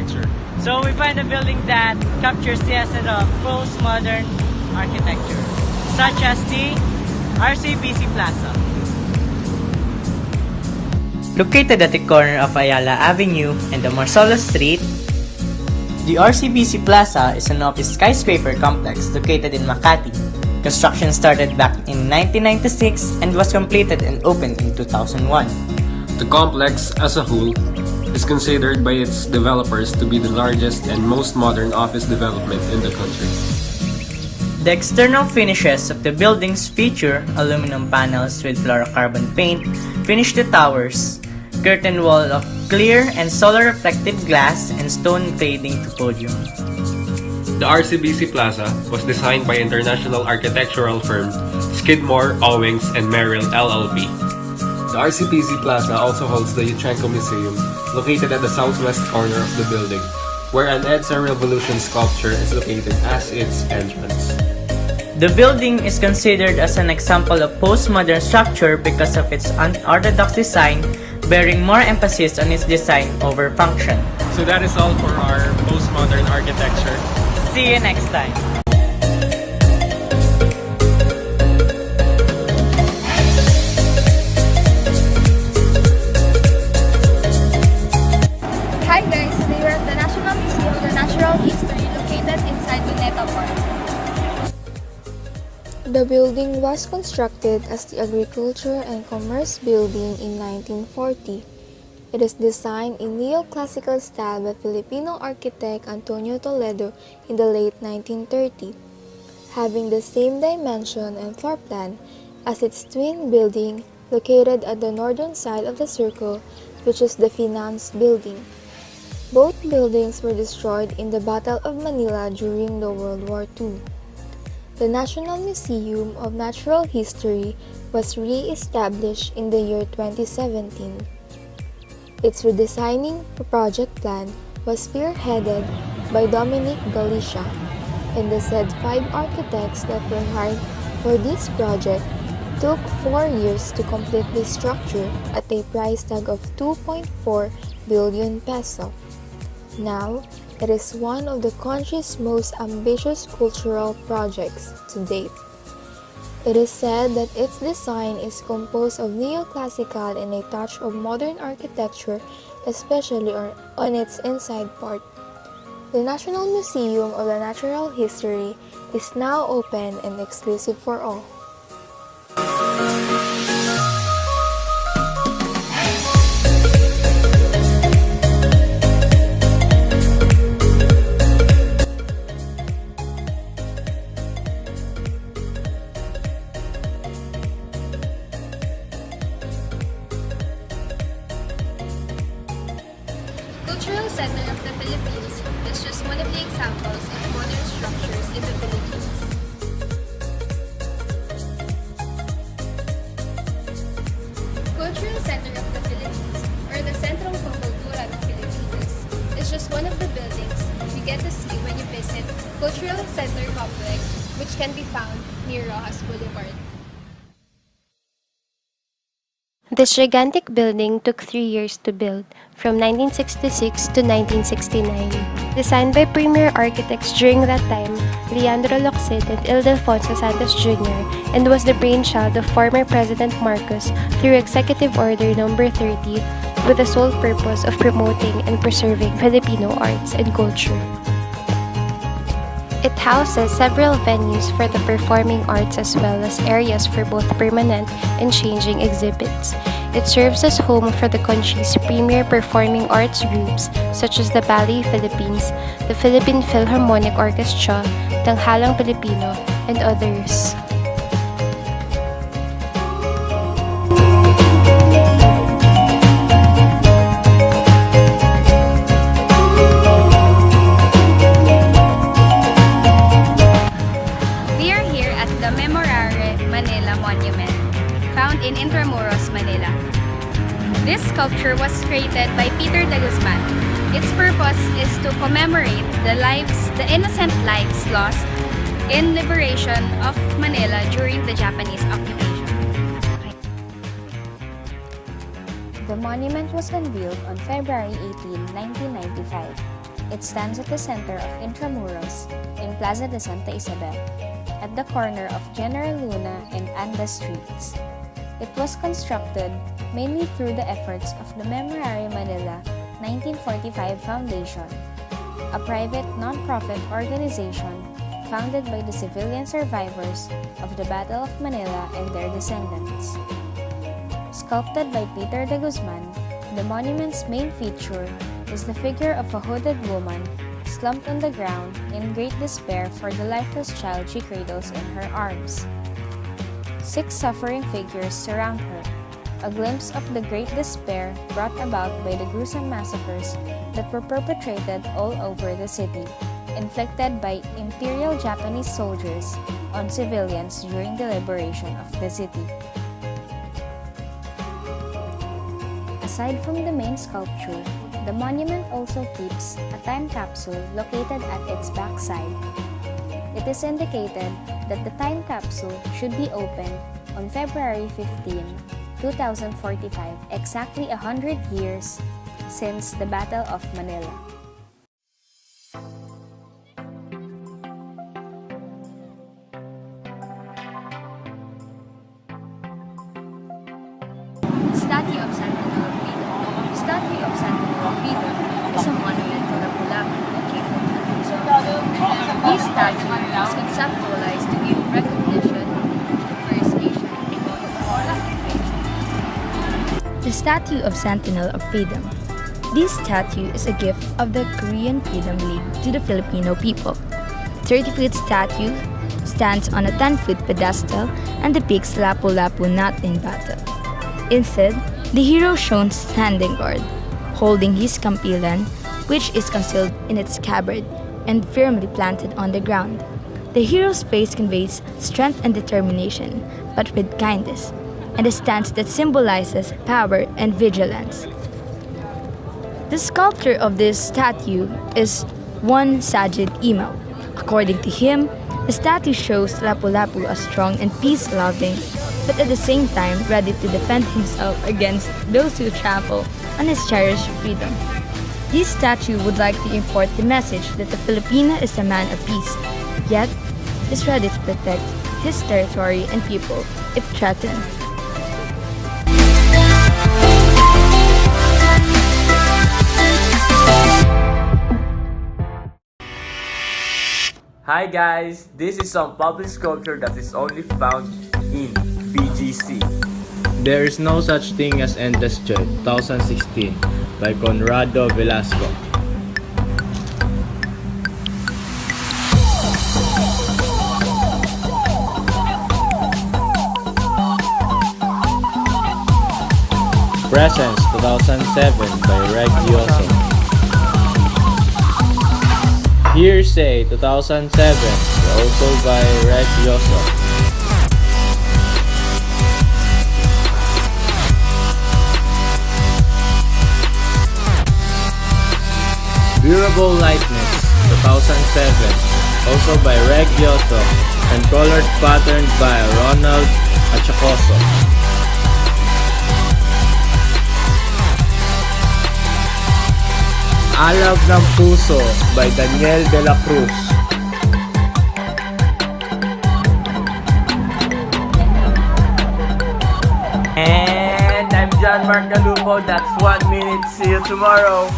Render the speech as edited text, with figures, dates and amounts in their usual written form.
architecture. So we find a building that captures the essence of postmodern architecture, such as the RCBC Plaza. Located at the corner of Ayala Avenue and the Marsola Street, the RCBC Plaza is an office skyscraper complex located in Makati. Construction started back in 1996 and was completed and opened in 2001. The complex, as a whole, is considered by its developers to be the largest and most modern office development in the country. The external finishes of the buildings feature aluminum panels with fluorocarbon paint, finish the towers, curtain wall of clear and solar reflective glass, and stone cladding to podium. The RCBC Plaza was designed by international architectural firm Skidmore, Owings and Merrill LLP. The RCBC Plaza also holds the Yuchrenko Museum, located at the southwest corner of the building, where an EDSA Revolution sculpture is located as its entrance. The building is considered as an example of postmodern structure because of its unorthodox design, bearing more emphasis on its design over function. So that is all for our postmodern architecture. See you next time. Hi guys, today we're at the National Museum of the Natural History located inside Luneta Park. The building was constructed as the Agriculture and Commerce Building in 1940. It is designed in neoclassical style by Filipino architect Antonio Toledo in the late 1930s, having the same dimension and floor plan as its twin building located at the northern side of the circle, which is the Finance Building. Both buildings were destroyed in the Battle of Manila during the World War II. The National Museum of Natural History was re-established in the year 2017. Its redesigning project plan was spearheaded by Dominic Galicia, and the said 5 architects that were hired for this project took 4 years to complete this structure at a price tag of 2.4 billion peso. Now, it is one of the country's most ambitious cultural projects to date. It is said that its design is composed of neoclassical and a touch of modern architecture, especially on its inside part. The National Museum of the Natural History is now open and exclusive for all. Cultural Center of the Philippines is just one of the examples of modern structures in the Philippines. Cultural Center of the Philippines, or the Centro de Cultura ng Pilipinas, is just one of the buildings you get to see when you visit Cultural Center Complex, which can be found near Rojas Boulevard. This gigantic building took 3 years to build, from 1966 to 1969. Designed by premier architects during that time, Leandro Locsin and Ildefonso Santos Jr., and was the brainchild of former President Marcos through Executive Order No. 30, with the sole purpose of promoting and preserving Filipino arts and culture. It houses several venues for the performing arts as well as areas for both permanent and changing exhibits. It serves as home for the country's premier performing arts groups such as the Ballet Philippines, the Philippine Philharmonic Orchestra, Tanghalang Pilipino, and others. In Intramuros, Manila. This sculpture was created by Peter de Guzman. Its purpose is to commemorate the innocent lives lost in liberation of Manila during the Japanese occupation. The monument was unveiled on February 18, 1995. It stands at the center of Intramuros in Plaza de Santa Isabel, at the corner of General Luna and Anda streets. It was constructed mainly through the efforts of the Memorare Manila 1945 Foundation, a private non-profit organization founded by the civilian survivors of the Battle of Manila and their descendants. Sculpted by Peter de Guzman, the monument's main feature is the figure of a hooded woman slumped on the ground in great despair for the lifeless child she cradles in her arms. 6 suffering figures surround her, a glimpse of the great despair brought about by the gruesome massacres that were perpetrated all over the city, inflicted by Imperial Japanese soldiers on civilians during the liberation of the city. Aside from the main sculpture, the monument also keeps a time capsule located at its backside. It is indicated that the time capsule should be opened on February 15, 2045, exactly 100 years since the Battle of Manila. Statue of Sentinel of Freedom. The Statue of Sentinel of Freedom is a monument to Lapu-Lapu, located in Luzon. This statue was conceptualized to give recognition to the First Nation people of the The Statue of Sentinel of Freedom. This statue is a gift of the Korean Freedom League to the Filipino people. 30-foot statue stands on a 10-foot pedestal and depicts Lapu-Lapu not in battle. Instead, the hero shown standing guard, holding his kampilan, which is concealed in its scabbard and firmly planted on the ground. The hero's face conveys strength and determination, but with kindness, and a stance that symbolizes power and vigilance. The sculptor of this statue is one Sajid Imaw. According to him, the statue shows Lapu-Lapu as strong and peace-loving, but at the same time ready to defend himself against those who trample on his cherished freedom. This statue would like to impart the message that the Filipino is a man of peace, yet is ready to protect his territory and people if threatened. Hi guys, this is some public sculpture that is only found in BGC. There is no such thing as Endless Joy, 2016, by Conrado Velasco. Presence, 2007, by Reg Yoso. Hearsay, 2007, also by Reg Yoso. Durable Lightness, 2007, also by Reg Yoso, and colored patterned by Ronald Achacoso. Alab ng Puso by Daniel de la Cruz. And I'm John Mark Galupo. That's 1 minute. See you tomorrow.